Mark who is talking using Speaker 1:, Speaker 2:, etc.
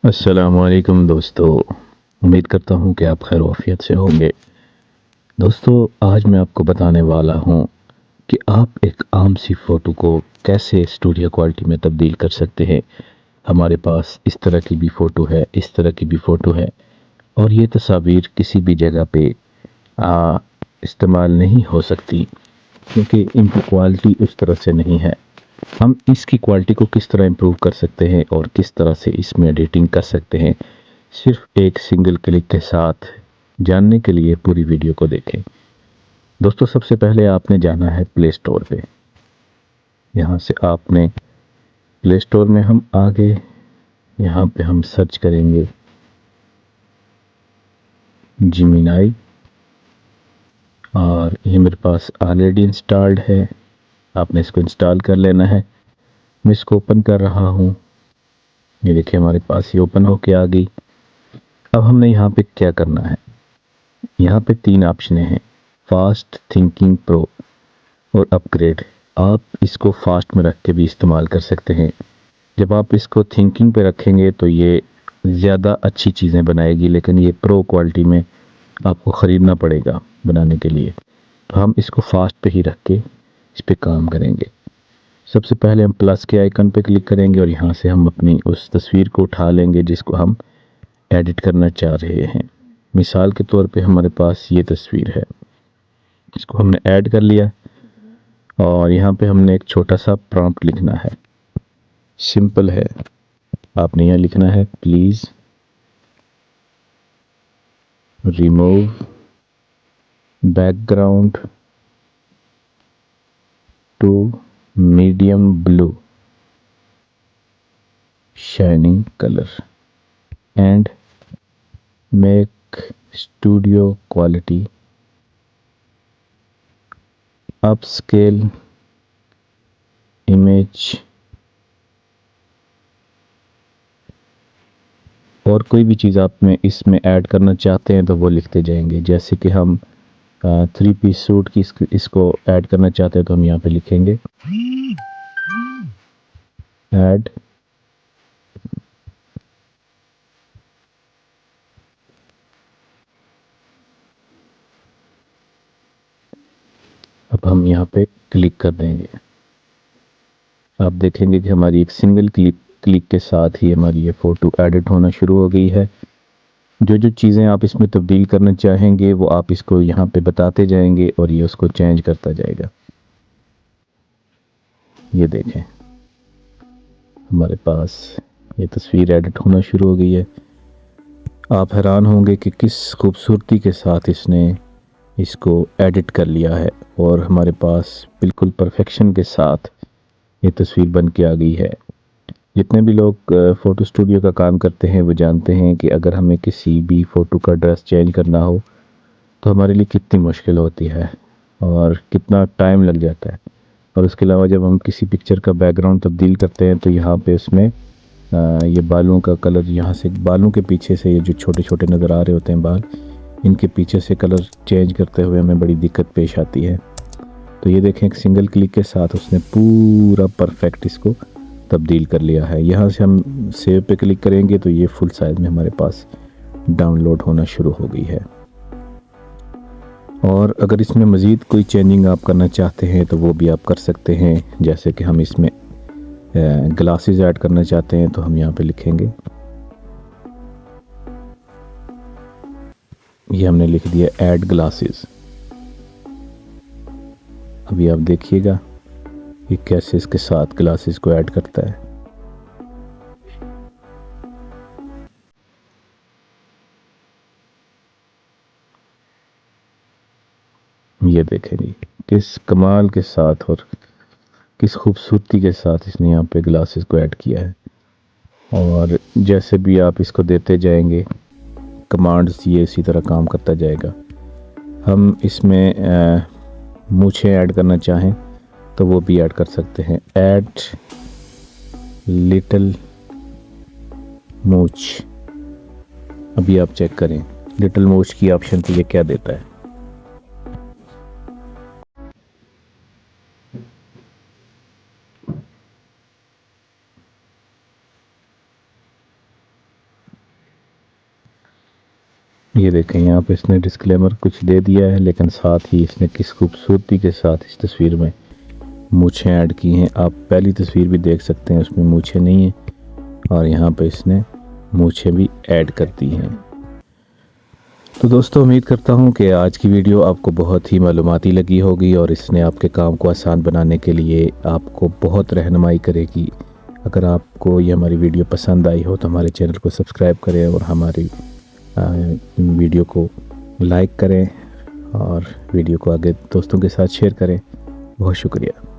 Speaker 1: अस्सलामुअलैकुम दोस्तों। उम्मीद करता हूँ कि आप खैर वाफियत से होंगे। दोस्तों, आज मैं आपको बताने वाला हूँ कि आप एक आम सी फ़ोटो को कैसे स्टूडियो क्वालिटी में तब्दील कर सकते हैं। हमारे पास इस तरह की भी फ़ोटो है, इस तरह की भी फ़ोटो है, और ये तस्वीर किसी भी जगह पे इस्तेमाल नहीं हो सकती क्योंकि इनकी क्वालिटी उस तरह से नहीं है। हम इसकी क्वालिटी को किस तरह इम्प्रूव कर सकते हैं और किस तरह से इसमें एडिटिंग कर सकते हैं, सिर्फ एक सिंगल क्लिक के साथ जानने के लिए पूरी वीडियो को देखें। दोस्तों, सबसे पहले आपने जाना है प्ले स्टोर पे। यहाँ से आपने प्ले स्टोर में हम आगे यहाँ पे हम सर्च करेंगे जिमिनाई, और ये मेरे पास ऑलरेडी इंस्टॉल्ड है। आपने इसको इंस्टॉल कर लेना है। मैं इसको ओपन कर रहा हूँ। ये देखिए हमारे पास ये ओपन होके आ गई। अब हमने यहाँ पे क्या करना है, यहाँ पे तीन ऑप्शन हैं, फास्ट, थिंकिंग प्रो और अपग्रेड। आप इसको फास्ट में रख के भी इस्तेमाल कर सकते हैं। जब आप इसको थिंकिंग पे रखेंगे तो ये ज़्यादा अच्छी चीज़ें बनाएगी, लेकिन ये प्रो क्वालिटी में आपको ख़रीदना पड़ेगा बनाने के लिए। तो हम इसको फास्ट पे ही रख के इस पे काम करेंगे। सबसे पहले हम प्लस के आइकन पे क्लिक करेंगे और यहाँ से हम अपनी उस तस्वीर को उठा लेंगे जिसको हम एडिट करना चाह रहे हैं। मिसाल के तौर पे हमारे पास ये तस्वीर है, इसको हमने ऐड कर लिया और यहाँ पे हमने एक छोटा सा प्रॉम्प्ट लिखना है। सिंपल है, आपने यहाँ लिखना है please remove background to medium blue shining colour and make studio quality upscale image. और कोई भी चीज़ आप में इसमें ऐड करना चाहते हैं तो वो लिखते जाएंगे। जैसे कि हम 3 पीस सूट की इसको ऐड करना चाहते हैं तो हम यहाँ पे लिखेंगे ऐड अब हम यहाँ पे क्लिक कर देंगे। आप देखेंगे कि हमारी एक सिंगल क्लिक के साथ ही हमारी ये फ़ोटो एडिट होना शुरू हो गई है। जो जो चीज़ें आप इसमें तब्दील करना चाहेंगे वो आप इसको यहाँ पे बताते जाएंगे और ये उसको चेंज करता जाएगा। ये देखें हमारे पास ये तस्वीर एडिट होना शुरू हो गई है। आप हैरान होंगे कि किस खूबसूरती के साथ इसने इसको एडिट कर लिया है और हमारे पास बिल्कुल परफेक्शन के साथ ये तस्वीर बन के आ गई है। जितने भी लोग फ़ोटो स्टूडियो का काम करते हैं वो जानते हैं कि अगर हमें किसी भी फ़ोटो का ड्रेस चेंज करना हो तो हमारे लिए कितनी मुश्किल होती है और कितना टाइम लग जाता है। और उसके अलावा जब हम किसी पिक्चर का बैकग्राउंड तब्दील करते हैं तो यहाँ पे उसमें ये बालों का कलर, यहाँ से बालों के पीछे से ये जो छोटे छोटे नज़र आ रहे होते हैं बाल, इनके पीछे से कलर चेंज करते हुए हमें बड़ी दिक्कत पेश आती है। तो ये देखें एक सिंगल क्लिक के साथ उसने पूरा परफेक्ट इसको तब्दील कर लिया है। यहाँ से हम सेव पे क्लिक करेंगे तो ये फुल साइज़ में हमारे पास डाउनलोड होना शुरू हो गई है। और अगर इसमें मज़ीद कोई चेंजिंग आप करना चाहते हैं तो वो भी आप कर सकते हैं। जैसे कि हम इसमें ग्लासेस ऐड करना चाहते हैं तो हम यहाँ पे लिखेंगे, ये हमने लिख दिया ऐड ग्लासेस। अभी आप देखिएगा ये कैसे इसके साथ ग्लासेस को ऐड करता है। ये देखें जी किस कमाल के साथ और किस खूबसूरती के साथ इसने यहाँ पे ग्लासेस को ऐड किया है। और जैसे भी आप इसको देते जाएंगे कमांड्स, ये इसी तरह काम करता जाएगा। हम इसमें मूछें ऐड करना चाहें तो वो भी ऐड कर सकते हैं। ऐड लिटिल मूछ। अभी आप चेक करें लिटिल मूछ की ऑप्शन पे ये क्या देता है। ये देखें यहाँ पे इसने डिस्क्लेमर कुछ दे दिया है, लेकिन साथ ही इसने किस खूबसूरती के साथ इस तस्वीर में मूछें ऐड की हैं। आप पहली तस्वीर भी देख सकते हैं, उसमें मूछें नहीं हैं और यहाँ पे इसने मूछें भी ऐड कर दी हैं। तो दोस्तों उम्मीद करता हूँ कि आज की वीडियो आपको बहुत ही मालूमाती लगी होगी और इसने आपके काम को आसान बनाने के लिए आपको बहुत रहनुमाई करेगी। अगर आपको ये हमारी वीडियो पसंद आई हो तो हमारे चैनल को सब्सक्राइब करें और हमारी वीडियो को लाइक करें और वीडियो को आगे दोस्तों के साथ शेयर करें। बहुत शुक्रिया।